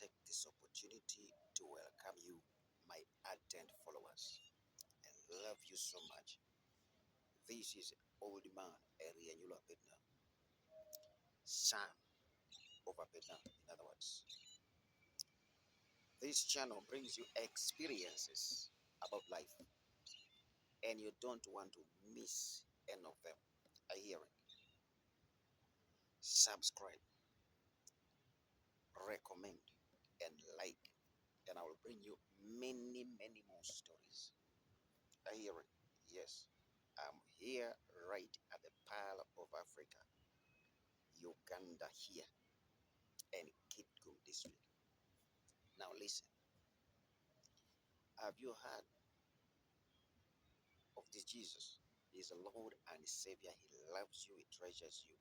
take this opportunity to welcome you, my ardent followers, and love you so much. This is Old Man Erianyula Pedna, son of a Pedna, in other words. This channel brings you experiences about life, and you don't want to miss any of them. I hear it. Subscribe, recommend, and like, and I will bring you many, many more stories. I hear it. Yes, I'm here right at the Pearl of Africa, Uganda here, and Kikuyu district. Now listen, have you heard of this Jesus? He is a Lord and Savior. He loves you. He treasures you.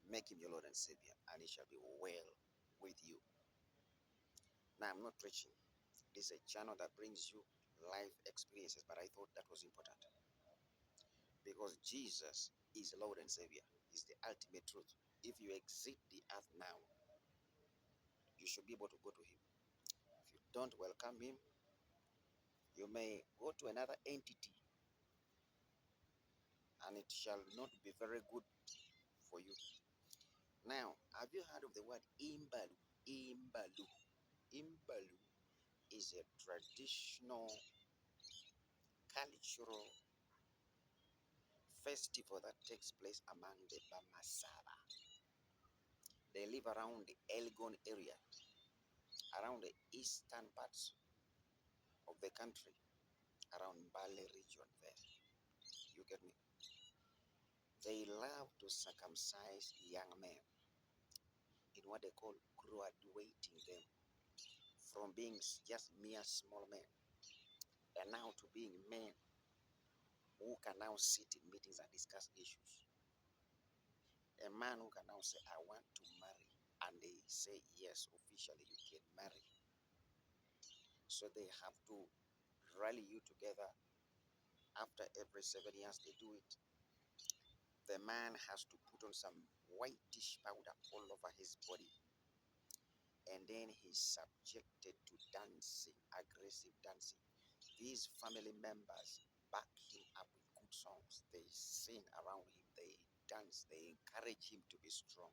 Make him your Lord and Savior, and it shall be well with you. Now, I'm not preaching. This is a channel that brings you life experiences, but I thought that was important because Jesus is Lord and Savior. He's the ultimate truth. If you exit the earth now, you should be able to go to him. If you don't welcome him, you may go to another entity and it shall not be very good for you. Now, have you heard of the word imbalu? Imbalu. Imbalu is a traditional cultural festival that takes place among the bamasaba. They live around the Elgon area, around the eastern parts of the country, around Bale region there. You get me? They love to circumcise young men in what they call graduating them from being just mere small men and now to being men who can now sit in meetings and discuss issues. A man who can now say, I want to marry, and they say, yes, officially you can marry. So they have to rally you together. After every 7 years, they do it. The man has to put on some whitish powder all over his body. And then he's subjected to dancing, aggressive dancing. These family members back him up with good songs. They sing around him, they dance, they encourage him to be strong.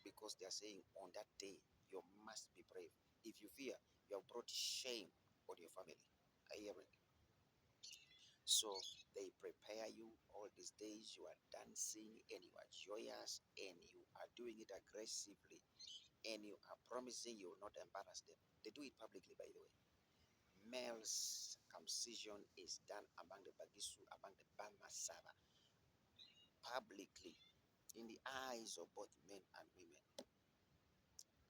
Because they are saying on that day, you must be brave. If you fear, you have brought shame on your family. I hear it. So they prepare you all these days. You are dancing and you are joyous and you are doing it aggressively and you are promising you will not embarrass them. They do it publicly, by the way. Male circumcision is done among the Bagisu, among the bamasaba, publicly in the eyes of both men and women.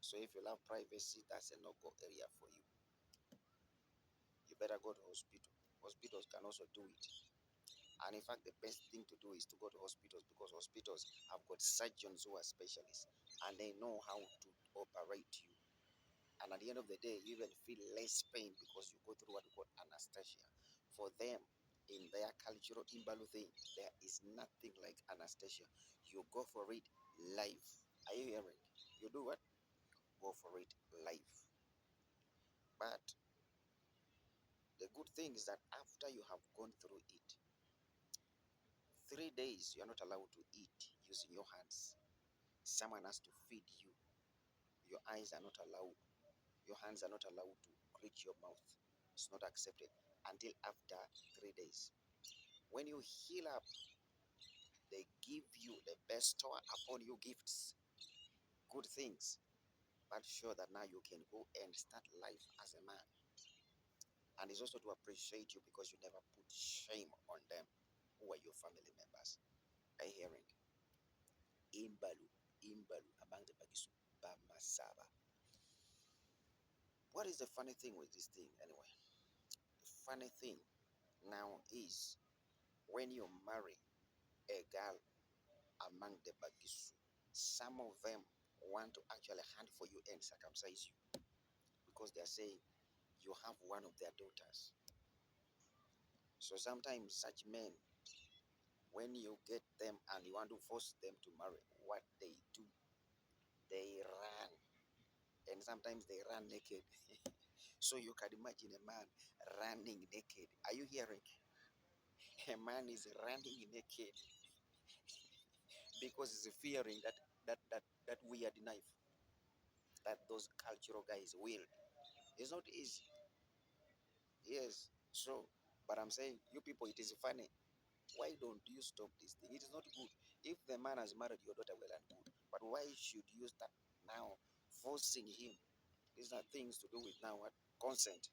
So if you love privacy, that's a no-go area for you. You better go to hospital. Hospitals can also do it. And in fact, the best thing to do is to go to hospitals because hospitals have got surgeons who are specialists and they know how to operate you. And at the end of the day, you even feel less pain because you go through what we call anesthesia. For them, in their cultural imbalu thing, there is nothing like anesthesia. You go for it live. Are you hearing? You do what? Go for it live. But the good thing is that after you have gone through it, 3 days you are not allowed to eat using your hands. Someone has to feed you. Your eyes are not allowed. Your hands are not allowed to reach your mouth. It's not accepted until after 3 days. When you heal up, they give you the bestow upon you gifts, good things, but sure that now you can go and start life as a man. And it's also to appreciate you because you never put shame on them who are your family members. Are you hearing? Imbalu, Imbalu, among the Bagisu, Bamasaba. What is the funny thing with this thing anyway? The funny thing now is when you marry a girl among the Bagisu, some of them want to actually hunt for you and circumcise you because they are saying you have one of their daughters. So sometimes such men, when you get them and you want to force them to marry, what they do, they run and and sometimes they run naked. So you can imagine a man running naked. Are you hearing? A man is running naked because he's fearing that weird knife that those cultural guys wield. It's not easy. Yes. So, but I'm saying, you people, it is funny. Why don't you stop this thing? It is not good. If the man has married your daughter, well and good. But why should you start now forcing him? These are things to do with now what? Consent.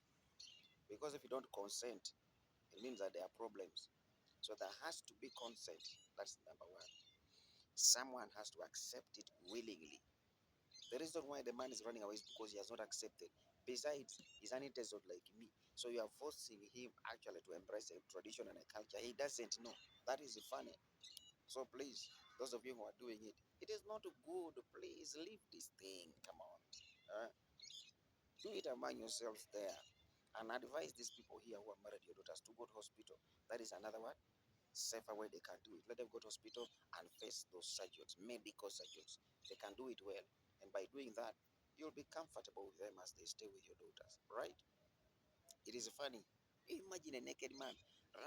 Because if you don't consent, it means that there are problems. So there has to be consent. That's number one. Someone has to accept it willingly. The reason why the man is running away is because he has not accepted. Besides, he's an intellect like me. So you are forcing him actually to embrace a tradition and a culture he doesn't know. That is funny. So please, those of you who are doing it, it is not good. Please leave this thing. Come on. Do it among yourselves there. And advise these people here who have married your daughters to go to hospital. That is another one. Safer way they can do it. Let them go to hospital and face those surgeons, medical surgeons. They can do it well. And by doing that, you'll be comfortable with them as they stay with your daughters. Right? It is funny. Imagine a naked man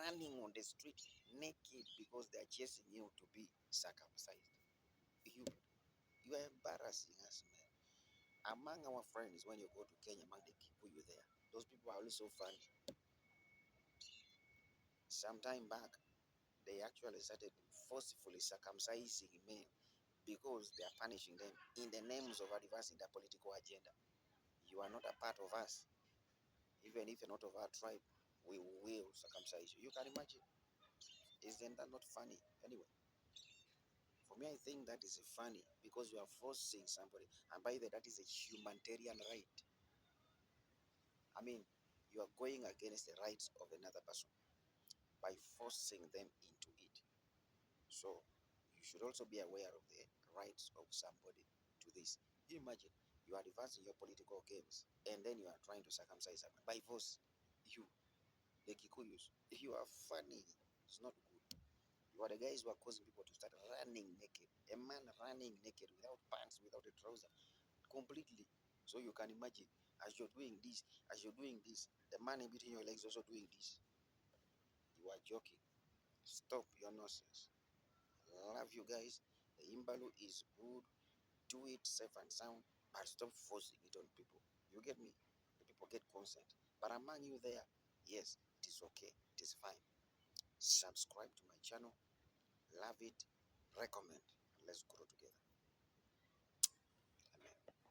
running on the street naked because they are chasing you to be circumcised. You are embarrassing us, man. Among our friends, when you go to Kenya, among the kikuyu there, those people are also funny. Some time back, they actually started forcefully circumcising men because they are punishing them in the names of advancing their political agenda. You are not a part of us. Even if you're not of our tribe, we will circumcise you. You can imagine. Isn't that not funny? Anyway, for me, I think that is funny because you are forcing somebody. And by the way, that is a humanitarian right. I mean, you are going against the rights of another person by forcing them into it. So you should also be aware of the rights of somebody to this. You imagine you are advancing your political games and then you are trying to circumcise someone by force. You, the Kikuyus, you are funny. It's not good. You are the guys who are causing people to start running naked. A man running naked without pants, without a trouser, completely. So you can imagine as you're doing this, the man in between your legs also doing this. You are joking. Stop your nonsense. Love you guys. The imbalu is good. Do it safe and sound, but stop forcing it on people. You get me? The people get consent. But among you there, yes, it is okay. It is fine. Subscribe to my channel. Love it. Recommend. And let's grow together.